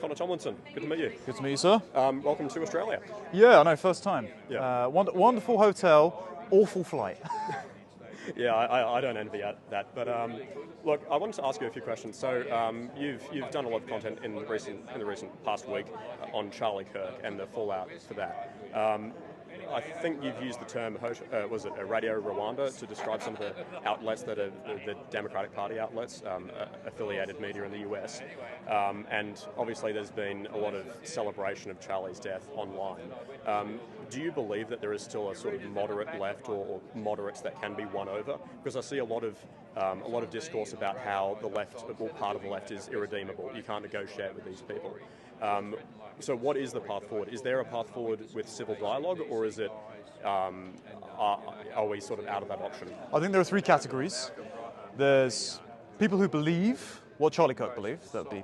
Connor Tomlinson, good to meet you. Good to meet you, sir. Welcome to Australia. Yeah, I know, first time. Yeah. Wonderful hotel, awful flight. Yeah, I don't envy that. But look, I wanted to ask you a few questions. So you've done a lot of content in the recent past week on Charlie Kirk and the fallout for that. I think you've used the term, was it Radio Rwanda, to describe some of the outlets that are the Democratic Party outlets, affiliated media in the US. And obviously there's been a lot of celebration of Charlie's death online. Do you believe that there is still a sort of moderate left or moderates that can be won over? Because I see a lot of discourse about how the left, or part of the left, is irredeemable. You can't negotiate with these people. So what is the path forward? Is there a path forward with civil dialogue, or is it, are we sort of out of that option? I think there are three categories. There's people who believe what Charlie Kirk believed, that would be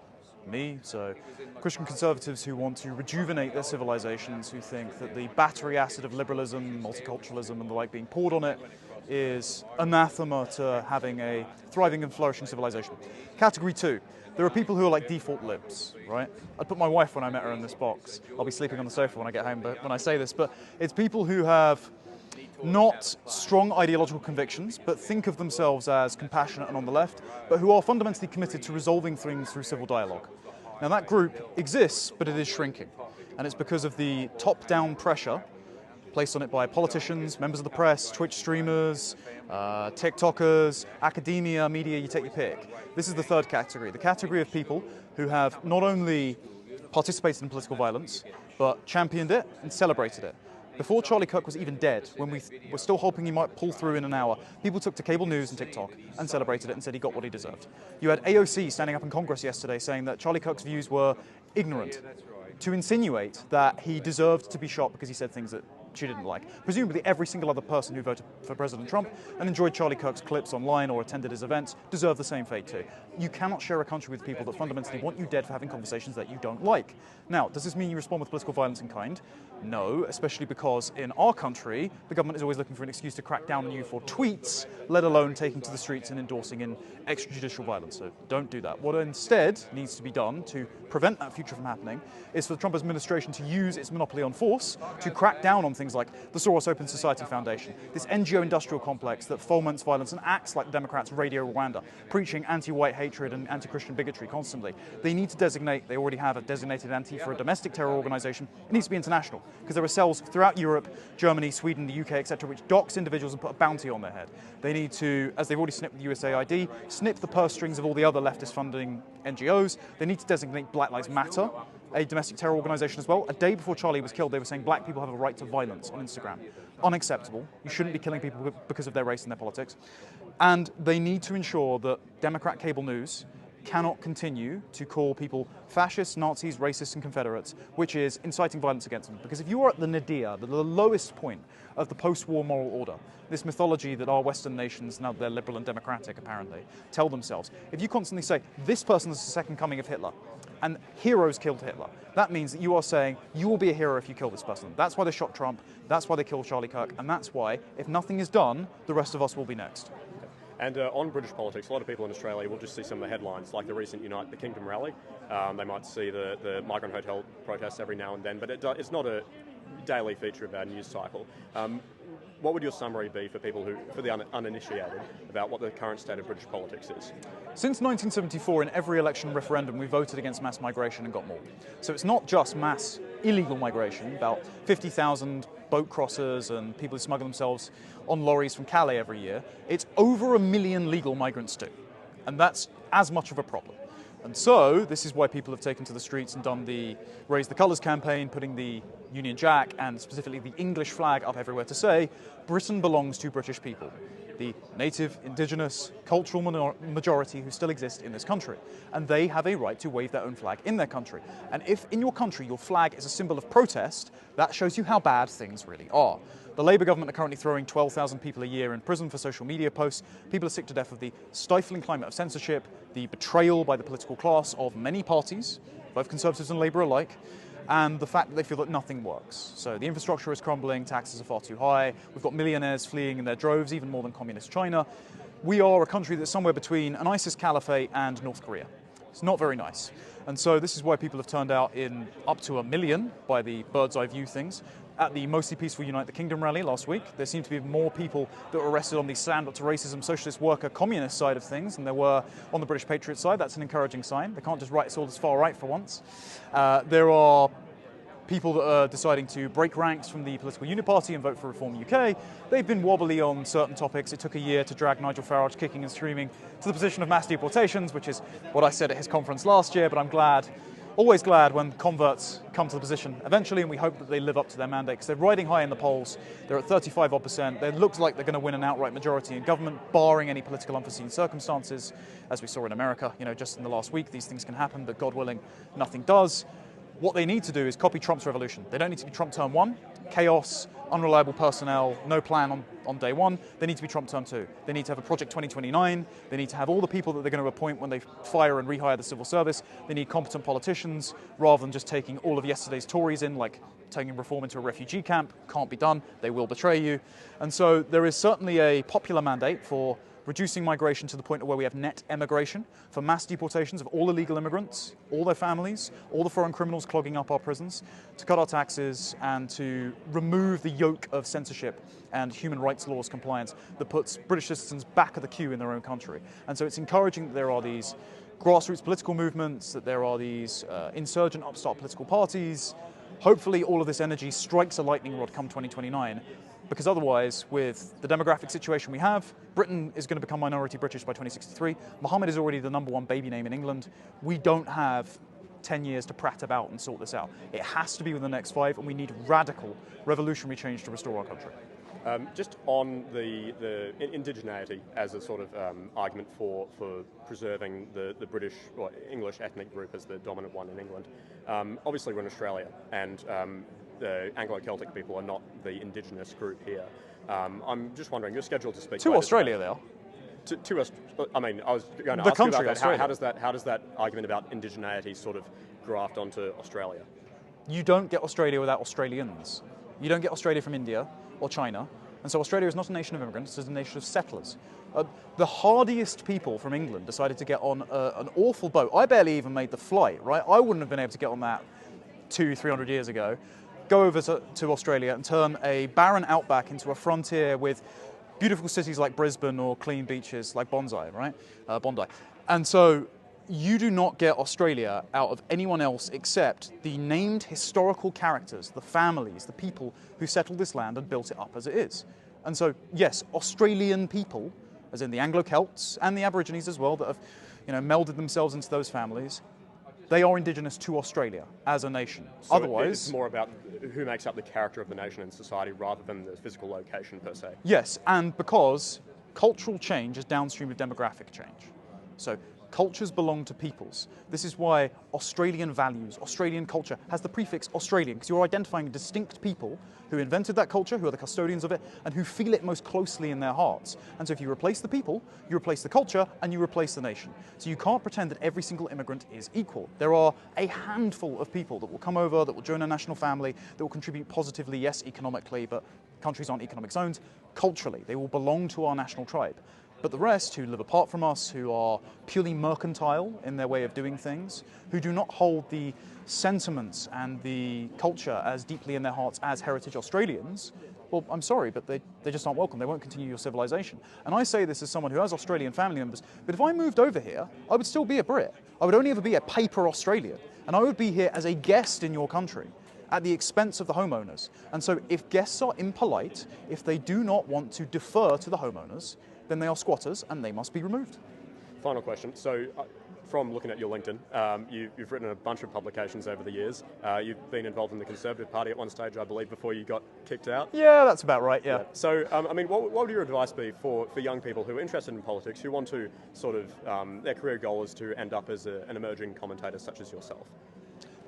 me, so Christian conservatives who want to rejuvenate their civilizations, who think that the battery acid of liberalism, multiculturalism and the like being poured on it is anathema to having a thriving and flourishing civilization. Category two, there are people who are like default libs, right? I'd put my wife when I met her in this box. I'll be sleeping on the sofa when I get home when I say this, but it's people who have not strong ideological convictions, but think of themselves as compassionate and on the left, but who are fundamentally committed to resolving things through civil dialogue. Now that group exists, but it is shrinking. And it's because of the top-down pressure placed on it by politicians, members of the press, Twitch streamers, TikTokers, academia, media, you take your pick. This is the third category, the category of people who have not only participated in political violence, but championed it and celebrated it. Before Charlie Kirk was even dead, when we were still hoping he might pull through in an hour, people took to cable news and TikTok and celebrated it and said he got what he deserved. You had AOC standing up in Congress yesterday saying that Charlie Kirk's views were ignorant, to insinuate that he deserved to be shot because he said things that she didn't like. Presumably every single other person who voted for President Trump and enjoyed Charlie Kirk's clips online or attended his events deserved the same fate too. You cannot share a country with people that fundamentally want you dead for having conversations that you don't like. Now, does this mean you respond with political violence in kind? No, especially because in our country, the government is always looking for an excuse to crack down on you for tweets, let alone taking to the streets and endorsing in extrajudicial violence. So don't do that. What instead needs to be done to prevent that future from happening is for the Trump administration to use its monopoly on force to crack down on things like the Soros Open Society Foundation, this NGO industrial complex that foments violence and acts like the Democrats' Radio Rwanda, preaching anti-white hatred and anti-Christian bigotry constantly. They need to designate, they already have a designated Antifa, a domestic terror organization. It needs to be international, because there are cells throughout Europe, Germany, Sweden, the UK, etc., which dox individuals and put a bounty on their head. They need to, as they've already snipped with USAID, snip the purse strings of all the other leftist funding NGOs. They need to designate Black Lives Matter, a domestic terror organization as well. A day before Charlie was killed, they were saying black people have a right to violence on Instagram. Unacceptable. You shouldn't be killing people because of their race and their politics. And they need to ensure that Democrat cable news cannot continue to call people fascists, Nazis, racists and Confederates, which is inciting violence against them. Because if you are at the nadir, the lowest point of the post-war moral order, this mythology that our Western nations, now they're liberal and democratic apparently, tell themselves, if you constantly say, this person is the second coming of Hitler, and heroes killed Hitler, that means that you are saying, you will be a hero if you kill this person. That's why they shot Trump, that's why they killed Charlie Kirk, and that's why, if nothing is done, the rest of us will be next. And on British politics, a lot of people in Australia will just see some of the headlines, like the recent Unite the Kingdom rally. They might see the migrant hotel protests every now and then, but it's not a daily feature of our news cycle. What would your summary be for people for the uninitiated, about what the current state of British politics is? Since 1974, in every election referendum, we voted against mass migration and got more. So it's not just mass illegal migration, about 50,000 boat crossers and people who smuggle themselves on lorries from Calais every year. It's over 1 million legal migrants too. And that's as much of a problem. And so this is why people have taken to the streets and done the Raise the Colours campaign, putting the Union Jack and specifically the English flag up everywhere to say, Britain belongs to British people, the native, indigenous, cultural majority who still exist in this country. And they have a right to wave their own flag in their country. And if in your country your flag is a symbol of protest, that shows you how bad things really are. The Labour government are currently throwing 12,000 people a year in prison for social media posts. People are sick to death of the stifling climate of censorship, the betrayal by the political class of many parties, both Conservatives and Labour alike, and the fact that they feel that nothing works. So the infrastructure is crumbling, taxes are far too high, we've got millionaires fleeing in their droves, even more than communist China. We are a country that's somewhere between an ISIS caliphate and North Korea. It's not very nice. And so this is why people have turned out in up to 1 million by the bird's eye view things. At the mostly peaceful Unite the Kingdom rally last week, there seemed to be more people that were arrested on the stand up to racism, socialist, worker, communist side of things than there were on the British Patriot side. That's an encouraging sign. They can't just write us all as far right for once. There are people that are deciding to break ranks from the political unit party and vote for Reform UK. They've been wobbly on certain topics. It took a year to drag Nigel Farage kicking and screaming to the position of mass deportations, which is what I said at his conference last year, but I'm glad, always glad when converts come to the position eventually, and we hope that they live up to their mandate, because they're riding high in the polls. They're at 35%. It looks like they're going to win an outright majority in government, barring any political unforeseen circumstances, as we saw in America. Just in the last week, these things can happen, but God willing, nothing does. What they need to do is copy Trump's revolution. They don't need to be Trump term 1, chaos, unreliable personnel, no plan on day 1. They need to be Trump term 2. They need to have a Project 2029. They need to have all the people that they're going to appoint when they fire and rehire the civil service. They need competent politicians, rather than just taking all of yesterday's Tories in, like taking reform into a refugee camp. Can't be done. They will betray you. And so there is certainly a popular mandate for reducing migration to the point where we have net emigration, for mass deportations of all illegal immigrants, all their families, all the foreign criminals clogging up our prisons, to cut our taxes and to remove the yoke of censorship and human rights laws compliance that puts British citizens back at the queue in their own country. And so it's encouraging that there are these grassroots political movements, that there are these insurgent upstart political parties. Hopefully all of this energy strikes a lightning rod come 2029. Because otherwise, with the demographic situation we have, Britain is going to become minority British by 2063. Mohammed is already the #1 baby name in England. We don't have 10 years to prat about and sort this out. It has to be within the next 5, and we need radical, revolutionary change to restore our country. Just on the indigeneity as a sort of argument for preserving the British or English ethnic group as the dominant one in England. Obviously, we're in Australia, and the Anglo-Celtic people are not the indigenous group here. I'm just wondering, you're scheduled to speak to Australia, they are. To us, I mean, I was going to the ask you country, about that. Australia. How does that argument about indigeneity sort of graft onto Australia? You don't get Australia without Australians. You don't get Australia from India or China. And so Australia is not a nation of immigrants, it's a nation of settlers. The hardiest people from England decided to get on an awful boat. I barely even made the flight, right? I wouldn't have been able to get on that 200-300 years ago. Go over to Australia and turn a barren outback into a frontier with beautiful cities like Brisbane or clean beaches like Bondi, right? Bondi. And so you do not get Australia out of anyone else except the named historical characters, the families, the people who settled this land and built it up as it is. And so, yes, Australian people, as in the Anglo-Celts and the Aborigines as well, that have melded themselves into those families, they are indigenous to Australia as a nation. So otherwise, it's more about who makes up the character of the nation and society rather than the physical location per se. Yes, and because cultural change is downstream of demographic change. So cultures belong to peoples. This is why Australian values, Australian culture has the prefix Australian, because you're identifying distinct people who invented that culture, who are the custodians of it, and who feel it most closely in their hearts. And so if you replace the people, you replace the culture, and you replace the nation. So you can't pretend that every single immigrant is equal. There are a handful of people that will come over, that will join a national family, that will contribute positively, yes, economically, but countries aren't economic zones. Culturally, they will belong to our national tribe. But the rest, who live apart from us, who are purely mercantile in their way of doing things, who do not hold the sentiments and the culture as deeply in their hearts as heritage Australians, well, I'm sorry, but they just aren't welcome. They won't continue your civilization. And I say this as someone who has Australian family members, but if I moved over here, I would still be a Brit. I would only ever be a paper Australian, and I would be here as a guest in your country, at the expense of the homeowners. And so if guests are impolite, if they do not want to defer to the homeowners, then they are squatters and they must be removed. Final question. So from looking at your LinkedIn, you've written a bunch of publications over the years. You've been involved in the Conservative Party at one stage, I believe, before you got kicked out. Yeah, that's about right, yeah. So, I mean, what would your advice be for young people who are interested in politics, who want to sort of, their career goal is to end up as an emerging commentator such as yourself?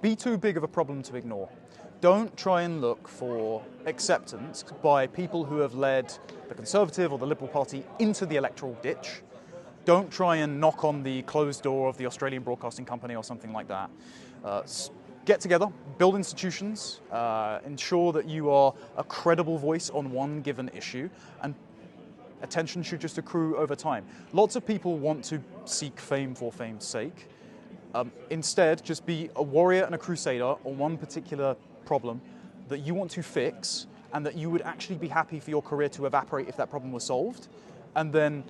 Be too big of a problem to ignore. Don't try and look for acceptance by people who have led the Conservative or the Liberal Party into the electoral ditch. Don't try and knock on the closed door of the Australian Broadcasting Company or something like that. Get together, build institutions, ensure that you are a credible voice on one given issue, and attention should just accrue over time. Lots of people want to seek fame for fame's sake. Instead, just be a warrior and a crusader on one particular problem that you want to fix, and that you would actually be happy for your career to evaporate if that problem was solved, and then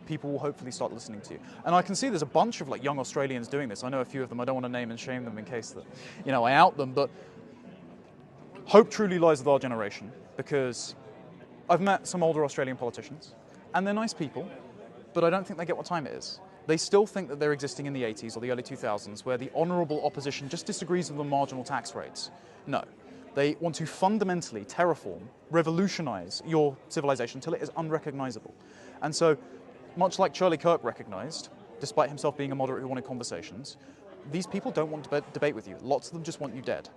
people will hopefully start listening to you. And I can see there's a bunch of young Australians doing this. I know a few of them. I don't want to name and shame them in case that I out them, but hope truly lies with our generation, because I've met some older Australian politicians, and they're nice people, but I don't think they get what time it is. They still think that they're existing in the 80s or the early 2000s, where the honourable opposition just disagrees with the marginal tax rates. No. They want to fundamentally terraform, revolutionise your civilization until it is unrecognisable. And so, much like Charlie Kirk recognised, despite himself being a moderate who wanted conversations, these people don't want to debate with you. Lots of them just want you dead.